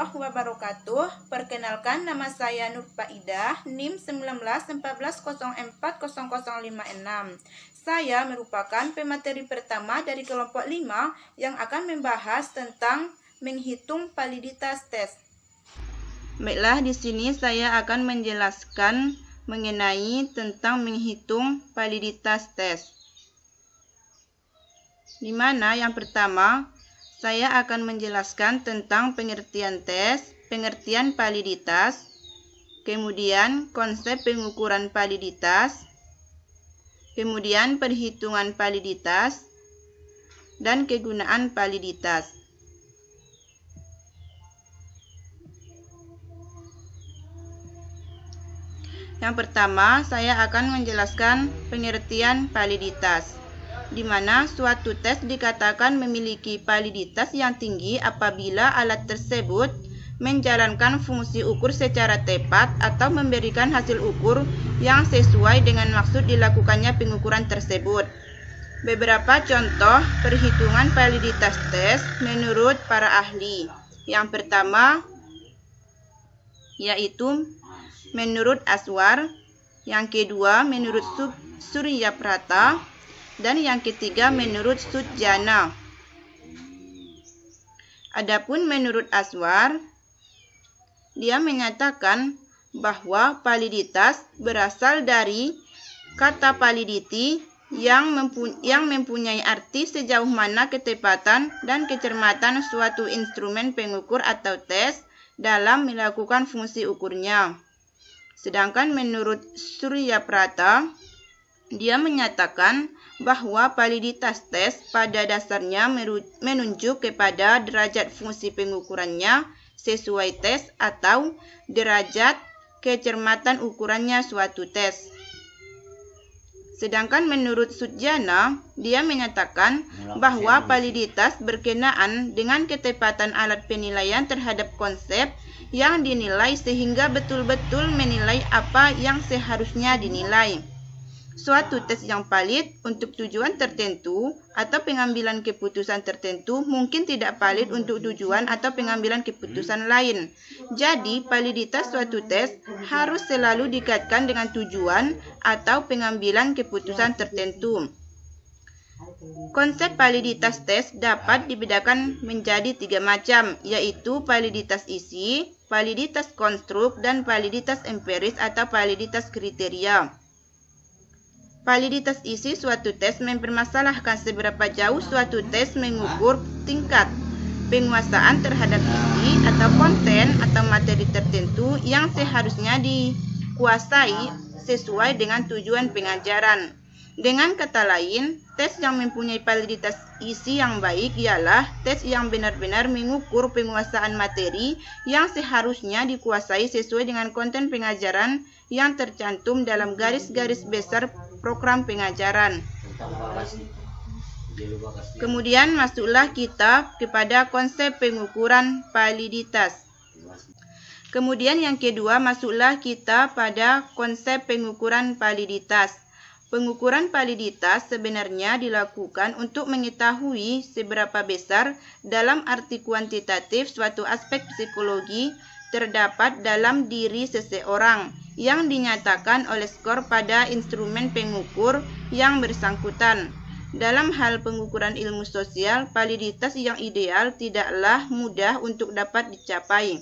warahmatullahi wabarakatuh. Perkenalkan, nama saya Nur Faidah, NIM 1914040056. Saya merupakan pemateri pertama dari kelompok 5 yang akan membahas tentang menghitung validitas tes. Baiklah, di sini saya akan menjelaskan mengenai tentang menghitung validitas tes. Di mana yang pertama, saya akan menjelaskan tentang pengertian tes, pengertian validitas, kemudian konsep pengukuran validitas, kemudian perhitungan validitas, dan kegunaan validitas. Yang pertama, saya akan menjelaskan pengertian validitas, di mana suatu tes dikatakan memiliki validitas yang tinggi apabila alat tersebut menjalankan fungsi ukur secara tepat atau memberikan hasil ukur yang sesuai dengan maksud dilakukannya pengukuran tersebut. Beberapa contoh perhitungan validitas tes menurut para ahli. Yang pertama yaitu menurut Aswar, yang kedua menurut Suryaprata, dan yang ketiga menurut Sudjana. Adapun menurut Aswar, dia menyatakan bahwa validitas berasal dari kata validity yang mempunyai arti sejauh mana ketepatan dan kecermatan suatu instrumen pengukur atau tes dalam melakukan fungsi ukurnya. Sedangkan menurut Suryaprata, dia menyatakan bahwa validitas tes pada dasarnya menunjuk kepada derajat fungsi pengukurannya sesuai tes atau derajat kecermatan ukurannya suatu tes. Sedangkan menurut Sudjana, dia menyatakan bahwa validitas berkenaan dengan ketepatan alat penilaian terhadap konsep yang dinilai sehingga betul-betul menilai apa yang seharusnya dinilai. Suatu tes yang valid untuk tujuan tertentu atau pengambilan keputusan tertentu mungkin tidak valid untuk tujuan atau pengambilan keputusan lain. Jadi, validitas suatu tes harus selalu dikaitkan dengan tujuan atau pengambilan keputusan tertentu. Konsep validitas tes dapat dibedakan menjadi 3 macam, yaitu validitas isi, validitas konstruk, dan validitas empiris atau validitas kriteria. Validitas isi suatu tes mempermasalahkan seberapa jauh suatu tes mengukur tingkat penguasaan terhadap isi atau konten atau materi tertentu yang seharusnya dikuasai sesuai dengan tujuan pengajaran. Dengan kata lain, tes yang mempunyai validitas isi yang baik ialah tes yang benar-benar mengukur penguasaan materi yang seharusnya dikuasai sesuai dengan konten pengajaran yang tercantum dalam garis-garis besar program pengajaran. Kemudian masuklah kita kepada konsep pengukuran validitas. Kemudian yang kedua, masuklah kita pada konsep pengukuran validitas. Pengukuran validitas sebenarnya dilakukan untuk mengetahui seberapa besar dalam arti kuantitatif suatu aspek psikologi terdapat dalam diri seseorang yang dinyatakan oleh skor pada instrumen pengukur yang bersangkutan. Dalam hal pengukuran ilmu sosial, validitas yang ideal tidaklah mudah untuk dapat dicapai.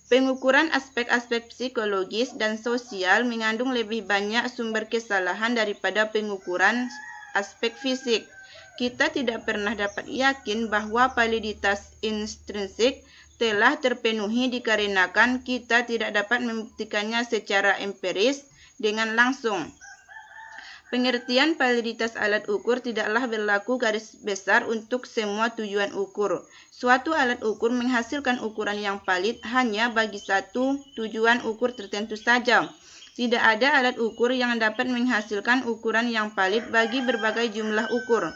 Pengukuran aspek-aspek psikologis dan sosial mengandung lebih banyak sumber kesalahan daripada pengukuran aspek fisik. Kita tidak pernah dapat yakin bahwa validitas intrinsik telah terpenuhi dikarenakan kita tidak dapat membuktikannya secara empiris dengan langsung. Pengertian validitas alat ukur tidaklah berlaku garis besar untuk semua tujuan ukur. Suatu alat ukur menghasilkan ukuran yang valid hanya bagi satu tujuan ukur tertentu saja. Tidak ada alat ukur yang dapat menghasilkan ukuran yang valid bagi berbagai jumlah ukur.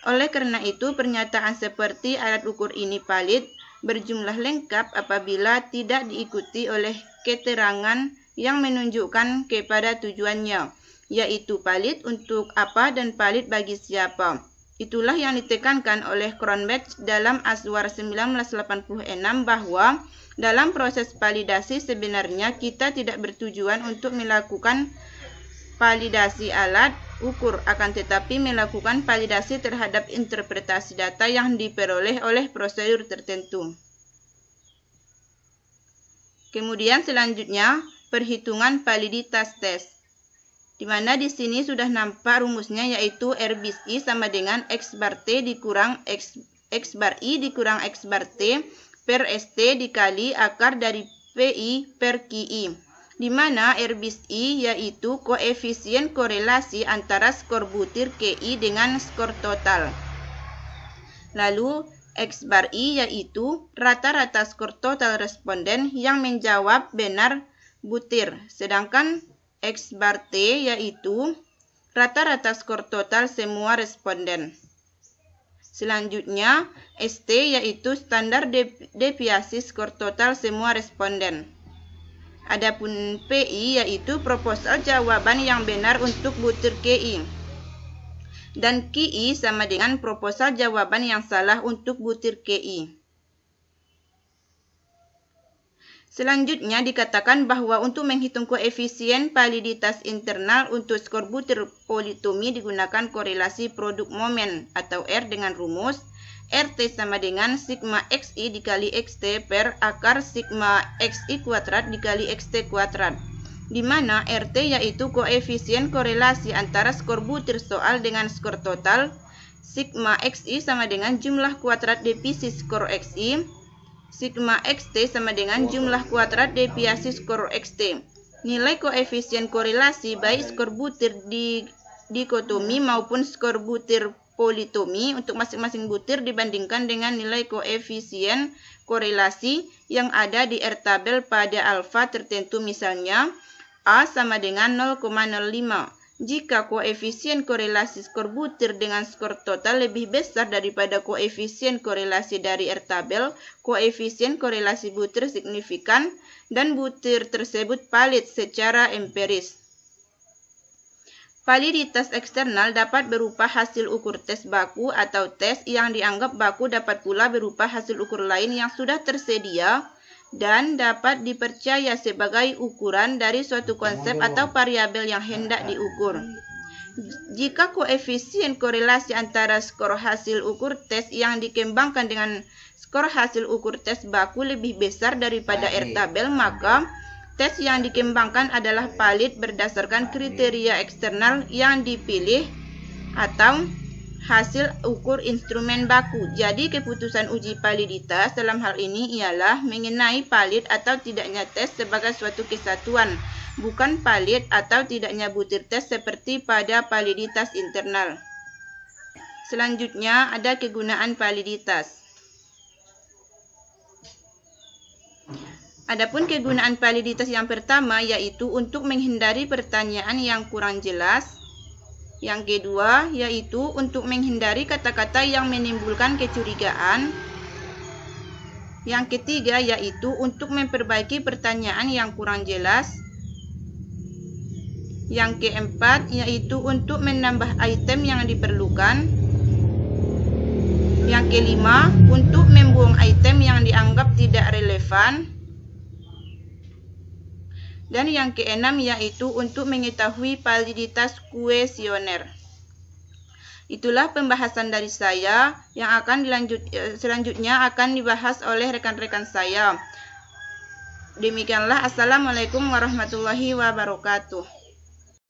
Oleh karena itu, pernyataan seperti alat ukur ini valid berjumlah lengkap apabila tidak diikuti oleh keterangan yang menunjukkan kepada tujuannya, yaitu valid untuk apa dan valid bagi siapa. Itulah yang ditekankan oleh Cronbach dalam Aswar 1986 bahwa dalam proses validasi sebenarnya kita tidak bertujuan untuk melakukan validasi alat ukur, akan tetapi melakukan validasi terhadap interpretasi data yang diperoleh oleh prosedur tertentu. Kemudian selanjutnya, perhitungan validitas tes. Di mana di sini sudah nampak rumusnya, yaitu R bis I sama dengan X bar T dikurang X bar I dikurang X bar T per ST dikali akar dari PI per QI. Di mana R bis I yaitu koefisien korelasi antara skor butir QI dengan skor total. Lalu X bar I yaitu rata-rata skor total responden yang menjawab benar butir. Sedangkan X bar T yaitu rata-rata skor total semua responden. Selanjutnya, ST yaitu standar deviasi skor total semua responden. Adapun PI yaitu proposal jawaban yang benar untuk butir QI. Dan QI sama dengan proposal jawaban yang salah untuk butir QI. Selanjutnya dikatakan bahwa untuk menghitung koefisien validitas internal untuk skor butir politomi digunakan korelasi produk momen atau R dengan rumus RT sama dengan sigma XI dikali XT per akar sigma XI kuadrat dikali XT kuadrat, di mana RT yaitu koefisien korelasi antara skor butir soal dengan skor total, sigma XI sama dengan jumlah kuadrat divisi skor XI, sigma XT sama dengan jumlah kuadrat deviasi skor XT. Nilai koefisien korelasi baik skor butir di dikotomi maupun skor butir politomi untuk masing-masing butir dibandingkan dengan nilai koefisien korelasi yang ada di R tabel pada alfa tertentu, misalnya A sama dengan 0,05. Jika koefisien korelasi skor butir dengan skor total lebih besar daripada koefisien korelasi dari R tabel, koefisien korelasi butir signifikan dan butir tersebut valid secara empiris. Validitas eksternal dapat berupa hasil ukur tes baku atau tes yang dianggap baku, dapat pula berupa hasil ukur lain yang sudah tersedia dan dapat dipercaya sebagai ukuran dari suatu konsep atau variabel yang hendak diukur. Jika koefisien korelasi antara skor hasil ukur tes yang dikembangkan dengan skor hasil ukur tes baku lebih besar daripada R tabel, maka tes yang dikembangkan adalah valid berdasarkan kriteria eksternal yang dipilih atau hasil ukur instrumen baku. Jadi keputusan uji validitas dalam hal ini ialah mengenai valid atau tidaknya tes sebagai suatu kesatuan, bukan valid atau tidaknya butir tes seperti pada validitas internal. Selanjutnya ada kegunaan validitas. Adapun kegunaan validitas yang pertama yaitu untuk menghindari pertanyaan yang kurang jelas. Yang kedua yaitu untuk menghindari kata-kata yang menimbulkan kecurigaan. Yang ketiga yaitu untuk memperbaiki pertanyaan yang kurang jelas. Yang keempat yaitu untuk menambah item yang diperlukan. Yang kelima untuk membuang item yang dianggap tidak relevan. Dan yang keenam yaitu untuk mengetahui validitas kuesioner. Itulah pembahasan dari saya yang akan selanjutnya akan dibahas oleh rekan-rekan saya. Demikianlah, Assalamualaikum warahmatullahi wabarakatuh.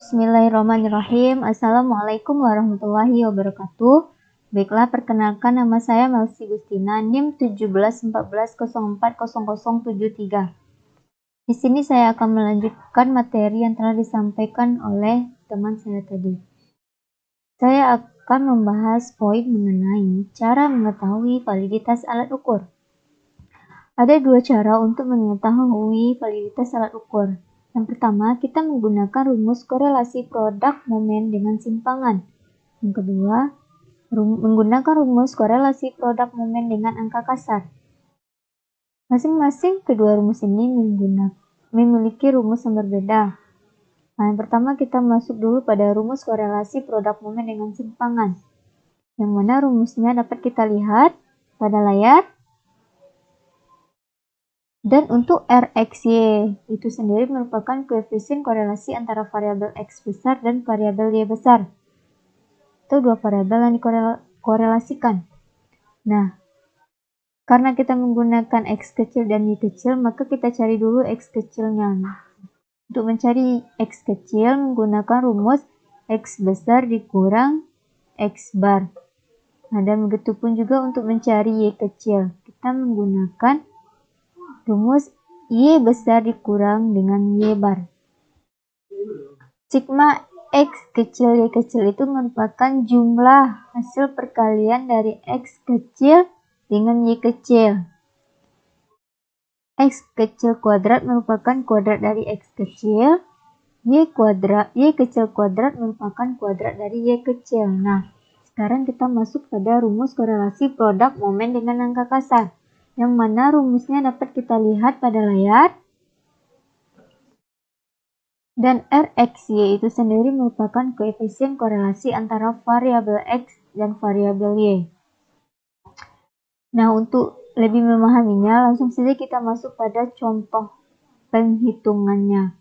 Bismillahirrahmanirrahim. Assalamualaikum warahmatullahi wabarakatuh. Baiklah, perkenalkan nama saya Melsi Gustina, NIM 1714040073. Di sini saya akan melanjutkan materi yang telah disampaikan oleh teman saya tadi. Saya akan membahas poin mengenai cara mengetahui validitas alat ukur. Ada dua cara untuk mengetahui validitas alat ukur. Yang pertama, kita menggunakan rumus korelasi produk momen dengan simpangan. Yang kedua, menggunakan rumus korelasi produk momen dengan angka kasar. Masing-masing kedua rumus ini memiliki rumus yang berbeda. Nah, yang pertama kita masuk dulu pada rumus korelasi produk momen dengan simpangan. yang mana rumusnya dapat kita lihat pada layar. Dan untuk RXY itu sendiri merupakan koefisien korelasi antara variabel X besar dan variabel Y besar. Itu dua variabel yang dikorelasikan. Nah, karena kita menggunakan X kecil dan Y kecil, maka kita cari dulu X kecilnya. Untuk mencari X kecil menggunakan rumus X besar dikurang X bar. Nah, dan begitu pun juga untuk mencari Y kecil. Kita menggunakan rumus Y besar dikurang dengan Y bar. Sigma X kecil Y kecil itu merupakan jumlah hasil perkalian dari X kecil dengan Y kecil. X kecil kuadrat merupakan kuadrat dari X kecil. Y kecil kuadrat merupakan kuadrat dari Y kecil. Nah, sekarang kita masuk pada rumus korelasi produk momen dengan angka kasar, yang mana rumusnya dapat kita lihat pada layar. Dan RXY itu sendiri merupakan koefisien korelasi antara variabel X dan variabel Y. Nah, untuk lebih memahaminya, langsung saja kita masuk pada contoh penghitungannya.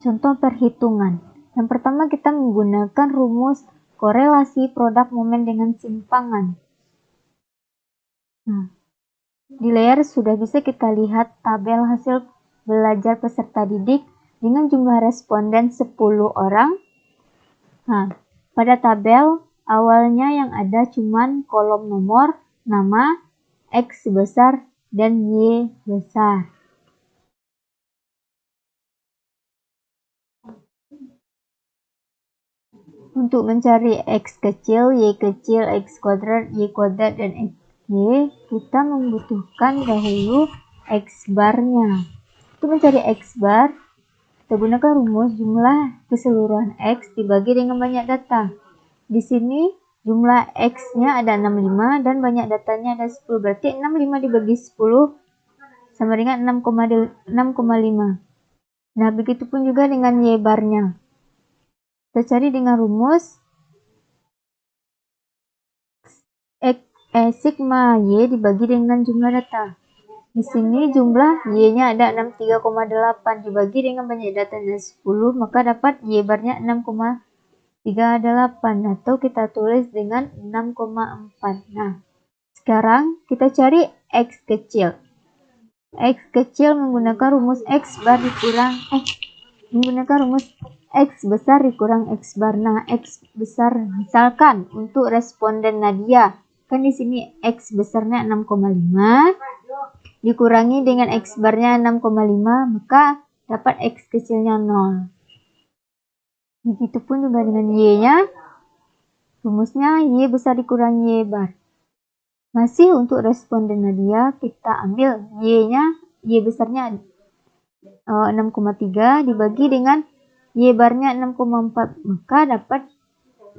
Contoh perhitungan. Yang pertama kita menggunakan rumus korelasi produk momen dengan simpangan. Nah, di layar sudah bisa kita lihat tabel hasil belajar peserta didik dengan jumlah responden 10 orang. Nah, pada tabel awalnya yang ada cuman kolom nomor, nama, X besar, dan Y besar. Untuk mencari X kecil, Y kecil, X kuadrat, Y kuadrat, dan XY, kita membutuhkan dahulu X barnya. Untuk mencari X bar, kita gunakan rumus jumlah keseluruhan X dibagi dengan banyak data. Di sini jumlah X-nya ada 65 dan banyak datanya ada 10. Berarti 65 dibagi 10 sama dengan 6,5. Nah, begitupun juga dengan Y barnya. Kita cari dengan rumus sigma Y dibagi dengan jumlah data. Di sini jumlah Y-nya ada 63,8 dibagi dengan banyak datanya 10, maka dapat Y barnya 6,38 atau kita tulis dengan 6,4. Nah, sekarang kita cari X kecil. X kecil menggunakan rumus X bar dikurang menggunakan rumus X besar dikurang X bar. Nah, X besar misalkan untuk responden Nadia, kan di sini X besarnya 6,5 dikurangi dengan X barnya 6,5, maka dapat X kecilnya 0. Begitupun juga dengan Y-nya, rumusnya Y besar dikurang Y bar. Masih untuk responden Nadia, kita ambil Y besarnya 6,3 dibagi dengan Y barnya 6,4, maka dapat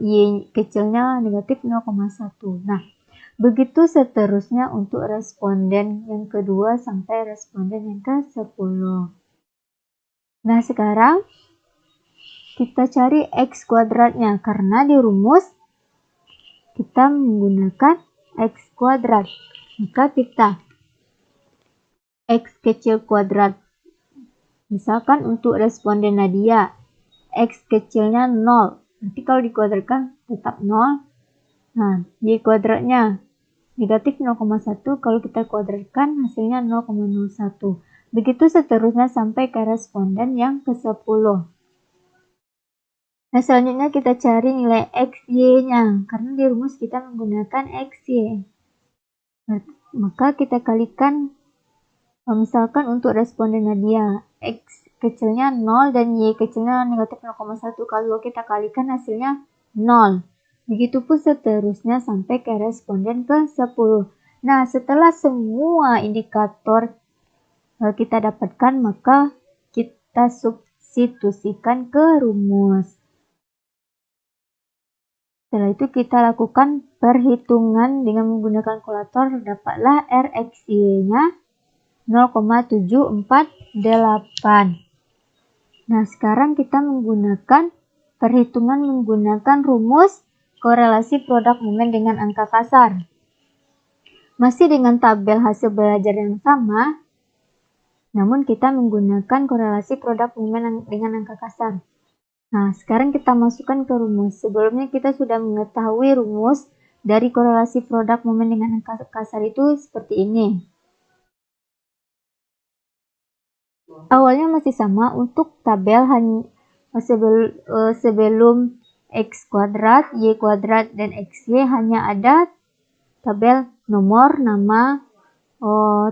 Y kecilnya negatif 0,1. Nah, begitu seterusnya untuk responden yang kedua sampai responden yang ke-10. Nah, sekarang kita cari X kuadratnya, karena di rumus kita menggunakan X kuadrat. Maka kita X kecil kuadrat. Misalkan untuk responden Nadia, X kecilnya 0. Nanti kalau dikuadratkan tetap 0. Nah, Y kuadratnya negatif 0,1. Kalau kita kuadratkan hasilnya 0,01. Begitu seterusnya sampai ke responden yang ke-10. Nah, selanjutnya kita cari nilai XY-nya. Karena di rumus kita menggunakan XY. Maka kita kalikan, misalkan untuk responden Nadia, X kecilnya 0 dan Y kecilnya negatif 0,1. Kalau kita kalikan hasilnya 0. Begitupun seterusnya sampai ke responden ke-10. Nah, setelah semua indikator kita dapatkan, maka kita substitusikan ke rumus. Setelah itu kita lakukan perhitungan dengan menggunakan kalkulator, dapatlah RXY-nya 0,748. Nah, sekarang kita menggunakan perhitungan menggunakan rumus korelasi produk momen dengan angka kasar. Masih dengan tabel hasil belajar yang sama, namun kita menggunakan korelasi produk momen dengan angka kasar. Nah, sekarang kita masukkan ke rumus. Sebelumnya kita sudah mengetahui rumus dari korelasi produk momen dengan angka kasar itu seperti ini. Awalnya masih sama untuk tabel sebelum x kuadrat, y kuadrat, dan xy hanya ada tabel nomor, nama,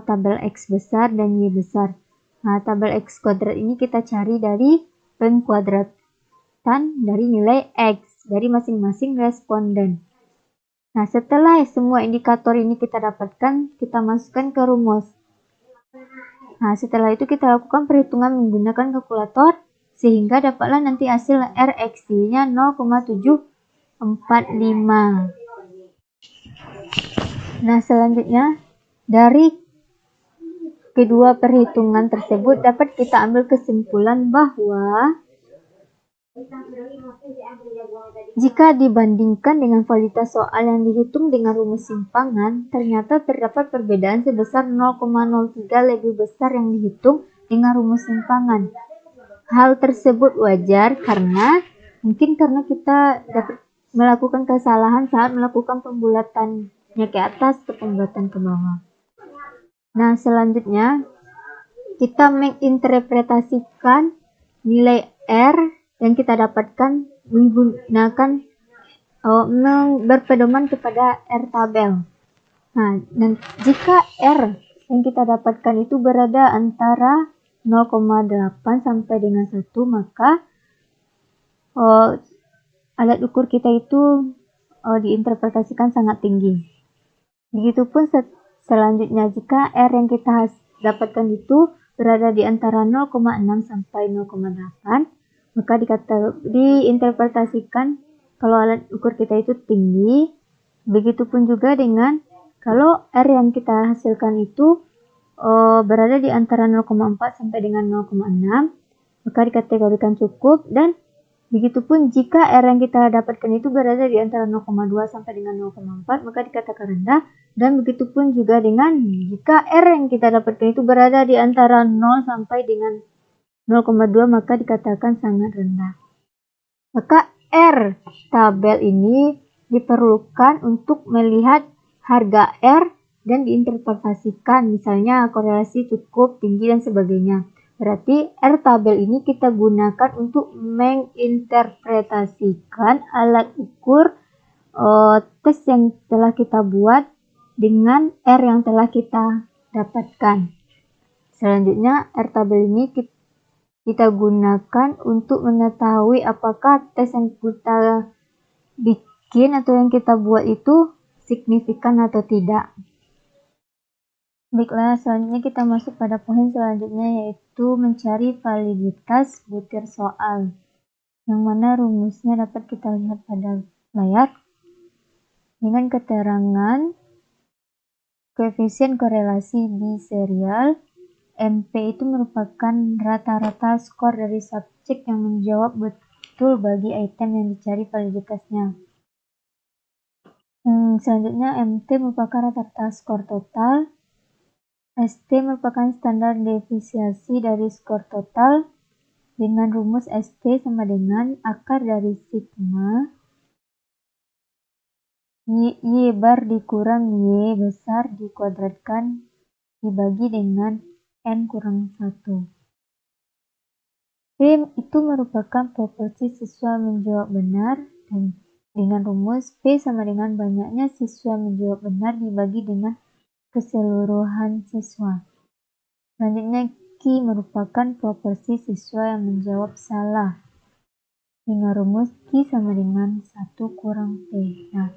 tabel x besar dan y besar. Nah, tabel x kuadrat ini kita cari dari pengkuadratan dari nilai x dari masing-masing responden. Nah, setelah semua indikator ini kita dapatkan, kita masukkan ke rumus. Nah, setelah itu kita lakukan perhitungan menggunakan kalkulator sehingga dapatlah nanti hasil RXY-nya 0,745. Nah, selanjutnya dari kedua perhitungan tersebut dapat kita ambil kesimpulan bahwa jika dibandingkan dengan validitas soal yang dihitung dengan rumus simpangan, ternyata terdapat perbedaan sebesar 0,03 lebih besar yang dihitung dengan rumus simpangan. Hal tersebut wajar karena kita dapat melakukan kesalahan saat melakukan pembulatannya ke atas atau pembulatan ke bawah. Nah, selanjutnya kita menginterpretasikan nilai R yang kita dapatkan menggunakan berpedoman kepada R tabel. Nah, dan jika R yang kita dapatkan itu berada antara 0,8 sampai dengan 1, maka alat ukur kita itu diinterpretasikan sangat tinggi. Begitupun selanjutnya, jika R yang kita dapatkan itu berada di antara 0,6 sampai 0,8, maka diinterpretasikan kalau alat ukur kita itu tinggi. Begitupun juga dengan kalau R yang kita hasilkan itu berada di antara 0,4 sampai dengan 0,6, maka dikategorikan cukup. Dan begitupun jika R yang kita dapatkan itu berada di antara 0,2 sampai dengan 0,4, maka dikatakan rendah. Dan begitupun juga dengan jika R yang kita dapatkan itu berada di antara 0 sampai dengan 0,2, maka dikatakan sangat rendah. Maka R tabel ini diperlukan untuk melihat harga R dan diinterpretasikan, misalnya korelasi cukup, tinggi, dan sebagainya. Berarti R tabel ini kita gunakan untuk menginterpretasikan alat ukur tes yang telah kita buat dengan R yang telah kita dapatkan. Selanjutnya, R tabel ini kita gunakan untuk mengetahui apakah tes yang kita bikin atau yang kita buat itu signifikan atau tidak. Baiklah, selanjutnya kita masuk pada poin selanjutnya, yaitu mencari validitas butir soal, yang mana rumusnya dapat kita lihat pada layar. Dengan keterangan koefisien korelasi biserial, MP itu merupakan rata-rata skor dari subjek yang menjawab betul bagi item yang dicari validitasnya. Selanjutnya, MT merupakan rata-rata skor total. ST merupakan standar deviasi dari skor total dengan rumus ST sama dengan akar dari sigma Y bar dikurang Y besar dikuadratkan dibagi dengan N kurang 1. P itu merupakan proporsi siswa menjawab benar dan dengan rumus P sama dengan banyaknya siswa menjawab benar dibagi dengan keseluruhan siswa. Selanjutnya, Q merupakan proporsi siswa yang menjawab salah dengan rumus Q sama dengan 1 kurang P. Nah,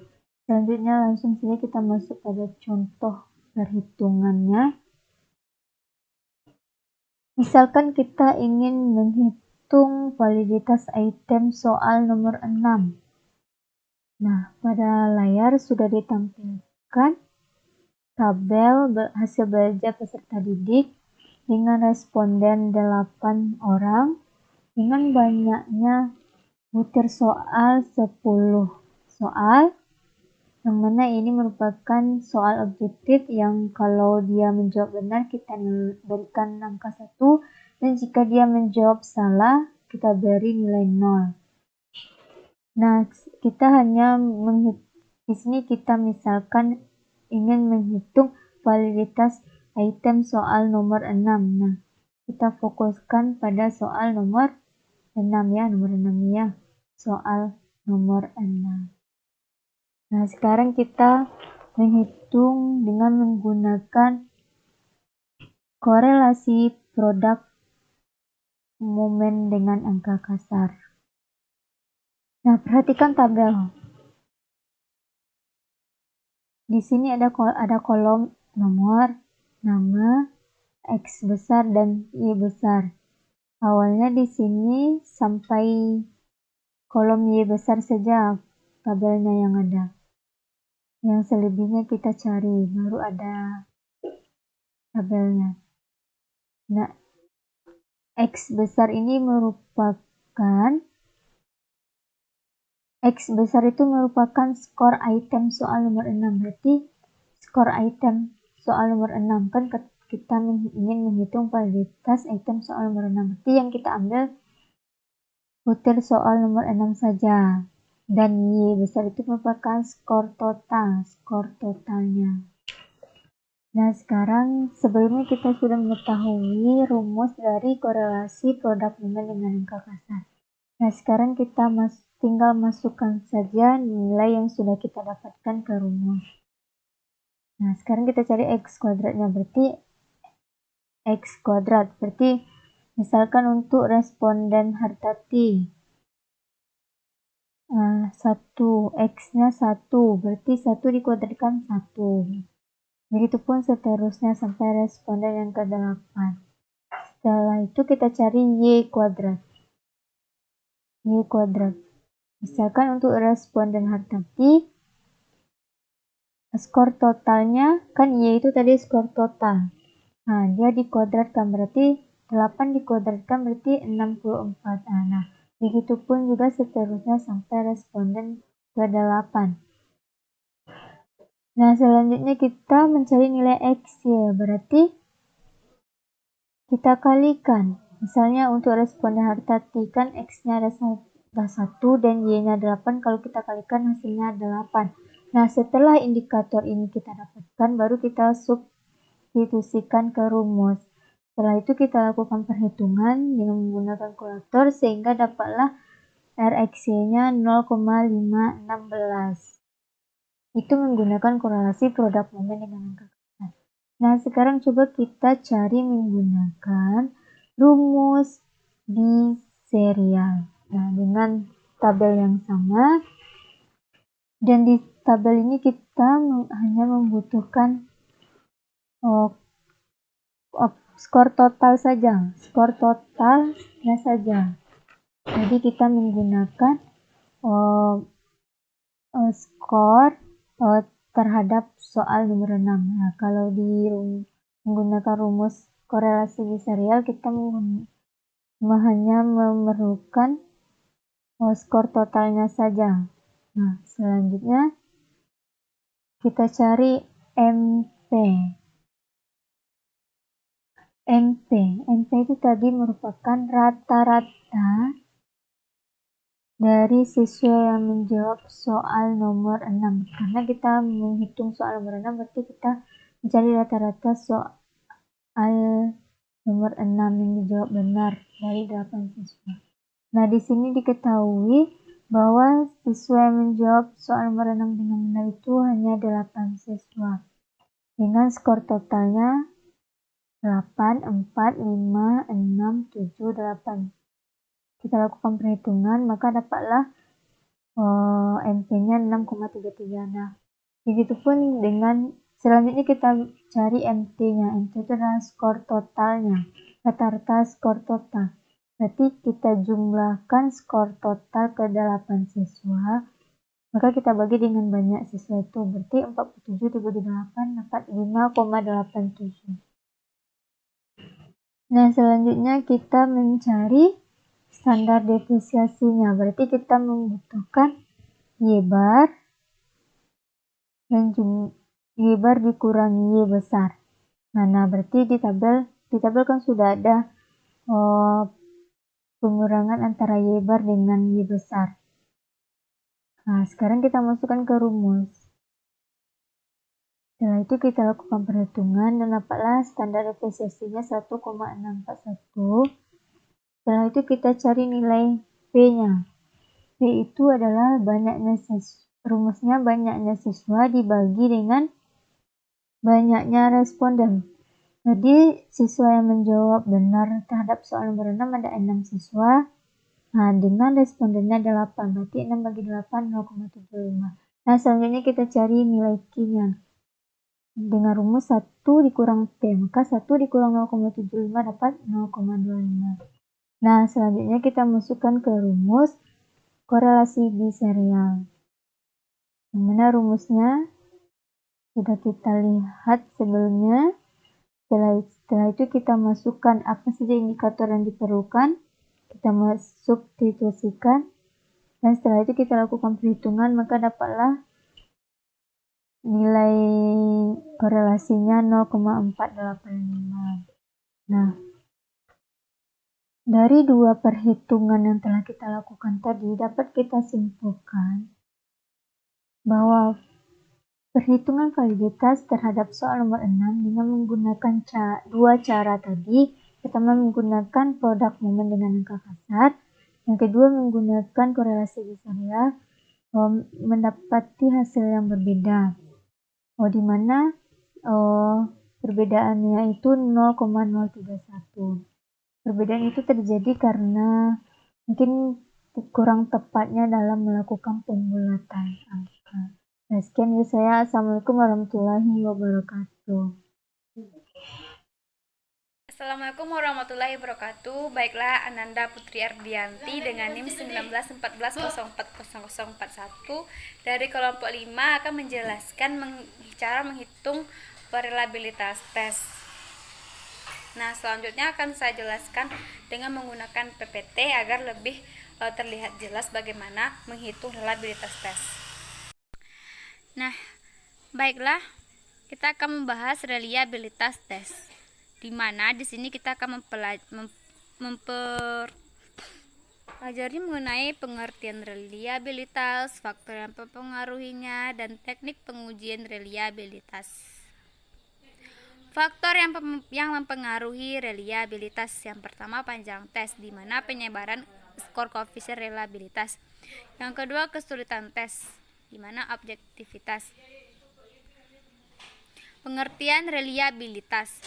selanjutnya langsung saja kita masuk pada contoh perhitungannya. Misalkan kita ingin menghitung validitas item soal nomor 6. Nah, pada layar sudah ditampilkan tabel hasil belajar peserta didik dengan responden 8 orang dengan banyaknya butir soal 10 soal, yang mana ini merupakan soal objektif yang kalau dia menjawab benar kita berikan angka 1, dan jika dia menjawab salah kita beri nilai 0. Nah, kita hanya di sini kita misalkan ingin menghitung validitas item soal nomor 6. Nah, kita fokuskan pada soal nomor 6 ya, soal nomor 6. Nah, sekarang kita menghitung dengan menggunakan korelasi produk momen dengan angka kasar. Nah, perhatikan tabel. Di sini ada kolom nomor, nama, X besar dan Y besar. Awalnya di sini sampai kolom Y besar saja tabelnya yang ada. Yang selebihnya kita cari, baru ada tabelnya. Nah, X besar ini X besar itu merupakan skor item soal nomor 6. Berarti skor item soal nomor 6 kan kita ingin menghitung validitas item soal nomor 6. Berarti yang kita ambil butir soal nomor 6 saja. Dan Y besar itu merupakan skor totalnya. Nah, sekarang sebelumnya kita sudah mengetahui rumus dari korelasi produk momen dengan angka kasar. Nah, sekarang kita tinggal masukkan saja nilai yang sudah kita dapatkan ke rumus. Nah, sekarang kita cari X kuadratnya, berarti X kuadrat. Berarti misalkan untuk responden Hartati, 1, X-nya 1, berarti 1 dikuadratkan 1. Begitupun seterusnya sampai responden yang ke-8. Setelah itu kita cari Y kuadrat. Misalkan untuk responden Hartati, skor totalnya, kan Y itu tadi skor total. Nah, dia dikuadratkan, berarti 8 dikuadratkan berarti 64. Nah, begitupun juga seterusnya sampai responden ke-8. Nah, selanjutnya kita mencari nilai X, Y. Berarti kita kalikan. Misalnya untuk responden Hartati kan X-nya ada 1 dan Y-nya 8. Kalau kita kalikan hasilnya 8. Nah, setelah indikator ini kita dapatkan, baru kita substitusikan ke rumus. Setelah itu kita lakukan perhitungan dengan menggunakan kalkulator sehingga dapatlah RXY-nya 0,516. Itu menggunakan korelasi produk momen dengan angka kasar. Nah, sekarang coba kita cari menggunakan rumus biserial. Nah, dengan tabel yang sama, dan di tabel ini kita hanya membutuhkan skor totalnya saja. Jadi kita menggunakan skor terhadap soal nomor 6. Nah, kalau menggunakan rumus korelasi biserial, kita hanya memerlukan skor totalnya saja. Nah, selanjutnya kita cari MP itu tadi merupakan rata-rata dari siswa yang menjawab soal nomor 6. Karena kita menghitung soal nomor 6, berarti kita mencari rata-rata soal nomor 6 yang dijawab benar dari 8 siswa. Nah, di sini diketahui bahwa siswa yang menjawab soal nomor 6 dengan benar itu hanya 8 siswa. Dengan skor totalnya 8, 4, 5, 6, 7, 8. Kita lakukan perhitungan, maka dapatlah MP-nya 6,33. Nah, begitupun dengan selanjutnya kita cari MT-nya. MT itu adalah skor totalnya, rata-rata skor total. Berarti kita jumlahkan skor total ke 8 siswa, maka kita bagi dengan banyak siswa itu. Berarti 47 dibagi 8 dapat 5,87. Nah, selanjutnya kita mencari standar deviasinya. Berarti kita membutuhkan Y bar dan Y bar dikurangi Y besar. Nah, berarti di tabel kan sudah ada pengurangan antara Y bar dengan Y besar. Nah, sekarang kita masukkan ke rumus. Setelah itu kita lakukan perhitungan dan dapatlah standar deviasinya 1,641. Setelah itu kita cari nilai P-nya. P itu adalah rumusnya banyaknya siswa dibagi dengan banyaknya responden. Jadi siswa yang menjawab benar terhadap soal nomor 6 ada 6 siswa. Nah, dengan respondennya 8, berarti 6 bagi 8, 0,75. Nah, selanjutnya kita cari nilai Q-nya. Dengan rumus 1 dikurang P, maka 1 dikurang 0,75 dapat 0,25. Nah, selanjutnya kita masukkan ke rumus korelasi biserial. Yang mana rumusnya sudah kita lihat sebelumnya. Setelah itu kita masukkan apa saja indikator yang diperlukan. Kita substitusikan. Dan setelah itu kita lakukan perhitungan, maka dapatlah nilai korelasinya 0,485. Nah, dari dua perhitungan yang telah kita lakukan tadi, dapat kita simpulkan bahwa perhitungan validitas terhadap soal nomor 6 dengan menggunakan dua cara tadi. Pertama menggunakan produk momen dengan angka kasar, yang kedua menggunakan korelasi biserial, mendapati hasil yang berbeda. Di mana perbedaannya itu 0,031. Perbedaan itu terjadi karena mungkin kurang tepatnya dalam melakukan pembulatan angka. Nah, sekian dari saya. Assalamualaikum warahmatullahi wabarakatuh. Assalamualaikum warahmatullahi wabarakatuh. Baiklah, Ananda Putri Ardianti dengan NIM 1914040041 dari kelompok 5 akan menjelaskan cara menghitung variabilitas tes. Nah, selanjutnya akan saya jelaskan dengan menggunakan PPT agar lebih terlihat jelas bagaimana menghitung reliabilitas tes. Nah, baiklah, kita akan membahas reliabilitas tes. Di mana di sini kita akan mempelajari mengenai pengertian reliabilitas, faktor yang mempengaruhinya, dan teknik pengujian reliabilitas. Faktor yang mempengaruhi reliabilitas yang pertama panjang tes, di mana penyebaran skor koefisien reliabilitas. Yang kedua kesulitan tes, di mana objektivitas. Pengertian reliabilitas.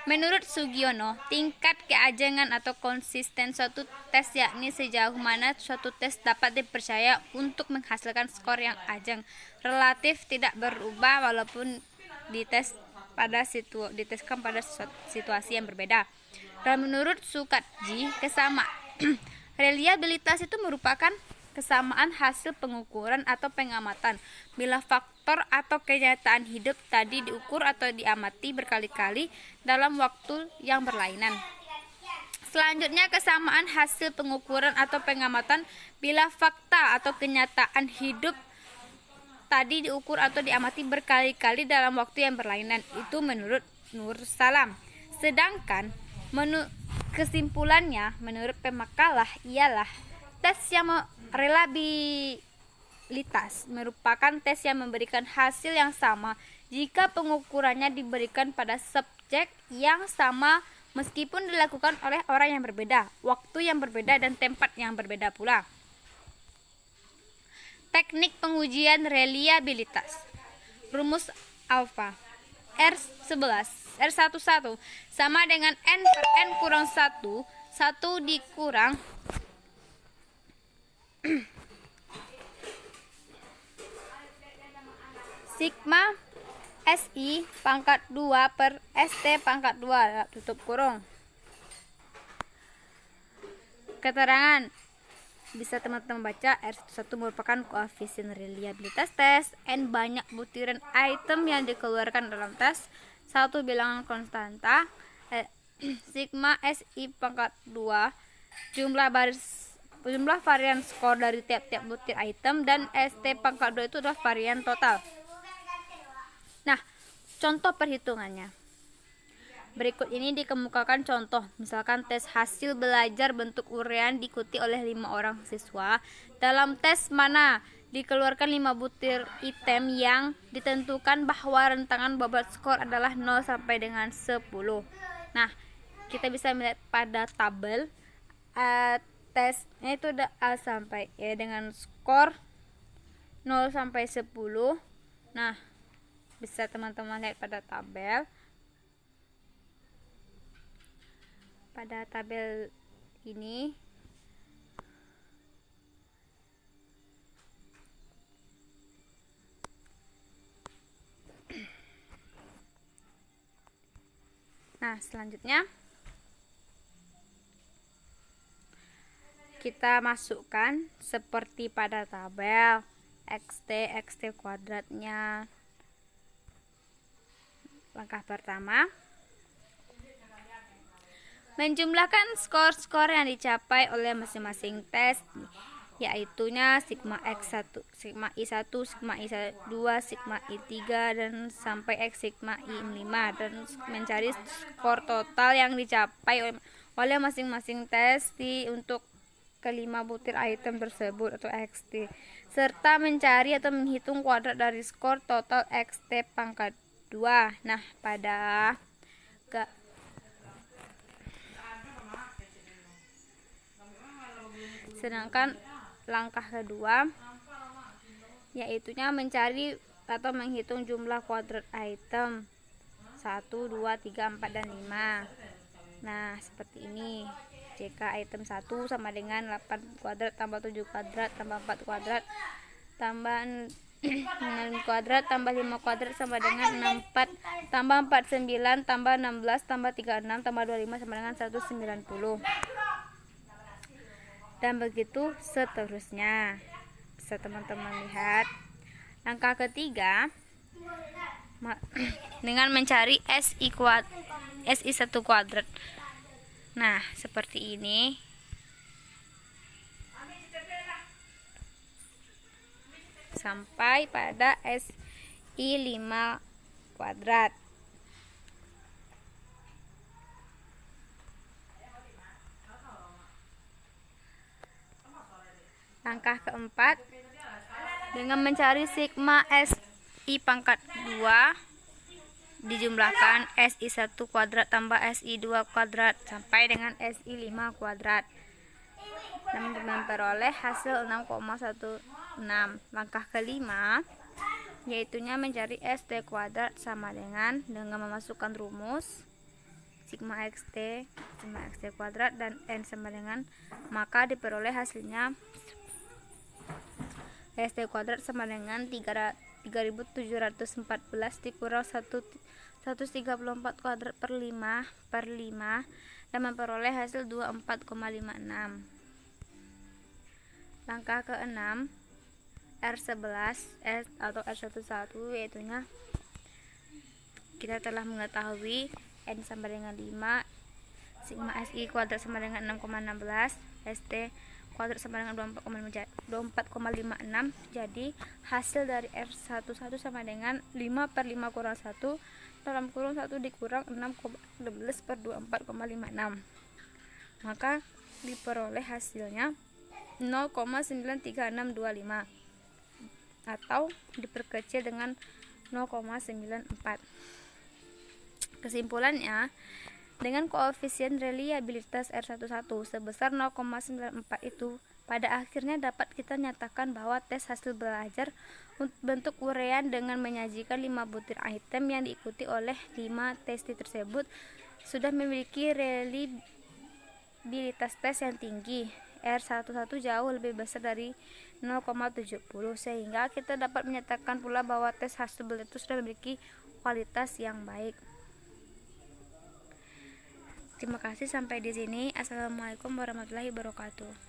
Menurut Sugiono, tingkat keajangan atau konsisten suatu tes yakni sejauh mana suatu tes dapat dipercaya untuk menghasilkan skor yang ajang, relatif tidak berubah walaupun diteskan pada situasi yang berbeda. Dan menurut Sukatji, reliabilitas itu merupakan kesamaan hasil pengukuran atau pengamatan bila faktor atau kenyataan hidup tadi diukur atau diamati berkali-kali dalam waktu yang berlainan. Selanjutnya kesamaan hasil pengukuran atau pengamatan bila fakta atau kenyataan hidup tadi diukur atau diamati berkali-kali dalam waktu yang berlainan. Itu menurut Nur Salam. Sedangkan kesimpulannya menurut pemakalah ialah tes yang reliabilitas merupakan tes yang memberikan hasil yang sama jika pengukurannya diberikan pada subjek yang sama meskipun dilakukan oleh orang yang berbeda, waktu yang berbeda, dan tempat yang berbeda pula. Teknik pengujian reliabilitas. Rumus alfa R11 sama dengan N per N kurang 1 dikurang sigma SI pangkat 2 per ST pangkat 2 tutup kurung. Keterangan bisa teman-teman baca. R1 merupakan koefisien reliabilitas tes. N banyak butiran item yang dikeluarkan dalam tes. 1 bilangan konstanta. sigma SI pangkat 2 jumlah varian skor dari tiap-tiap butir item, dan ST pangkat 2 itu adalah varian total. Nah, contoh perhitungannya. Berikut ini dikemukakan contoh, misalkan tes hasil belajar bentuk urean diikuti oleh 5 orang siswa. Dalam tes mana dikeluarkan 5 butir item yang ditentukan bahwa rentangan bobot skor adalah 0 sampai dengan 10. Nah, kita bisa melihat pada tabel tesnya itu ada A sampai E dengan skor 0 sampai 10. Nah, bisa teman-teman lihat pada tabel. Pada tabel ini nah, selanjutnya kita masukkan seperti pada tabel XT kuadratnya. Langkah pertama, menjumlahkan skor-skor yang dicapai oleh masing-masing tes, yaitunya sigma X1, sigma I1, sigma I2, sigma I3, dan sampai X sigma I5, dan mencari skor total yang dicapai oleh masing-masing tes untuk kelima butir item tersebut atau XT, serta mencari atau menghitung kuadrat dari skor total XT pangkat 2. Nah, sedangkan langkah kedua yaitunya mencari atau menghitung jumlah kuadrat item 1, 2, 3, 4, dan 5. Nah, seperti ini. Jika item 1 sama dengan 8 kuadrat tambah 7 kuadrat tambah 4 kuadrat tambah 6 kuadrat tambah 5 kuadrat sama dengan 64 tambah 4 9 tambah 16 tambah 36 tambah 25 sama dengan 190. Dan begitu seterusnya. Bisa teman-teman lihat. Langkah ketiga, dengan mencari SI1 kuadrat. Nah, seperti ini. Sampai pada SI5 kuadrat. Langkah keempat, dengan mencari sigma SI pangkat 2 dijumlahkan SI1 kuadrat tambah SI2 kuadrat sampai dengan SI5 kuadrat, dan memperoleh hasil 6,16. Langkah kelima yaitunya mencari ST kuadrat sama dengan memasukkan rumus sigma XT kuadrat dan N sama dengan, maka diperoleh hasilnya ST kuadrat sama dengan 3714 dikurang 134 kuadrat per 5 dan memperoleh hasil 24,56. Langkah ke-6, R11 atau R11 yaitunya kita telah mengetahui N sama dengan 5, sigma SI kuadrat sama dengan 6,16, ST kuadrat sama dengan 24,56. Jadi hasil dari R11 sama dengan 5 per 5 kurang 1 dalam kurung 1 dikurang 6,16 per 24,56. Maka diperoleh hasilnya 0,93625 atau diperkecil dengan 0,94. Kesimpulannya, dengan koefisien reliabilitas R11 sebesar 0,94 itu, pada akhirnya dapat kita nyatakan bahwa tes hasil belajar bentuk urean dengan menyajikan 5 butir item yang diikuti oleh 5 testi tersebut sudah memiliki reliabilitas tes yang tinggi. R11 jauh lebih besar dari 0,70, sehingga kita dapat menyatakan pula bahwa tes hasil belajar itu sudah memiliki kualitas yang baik. Terima kasih, sampai di sini. Assalamualaikum warahmatullahi wabarakatuh.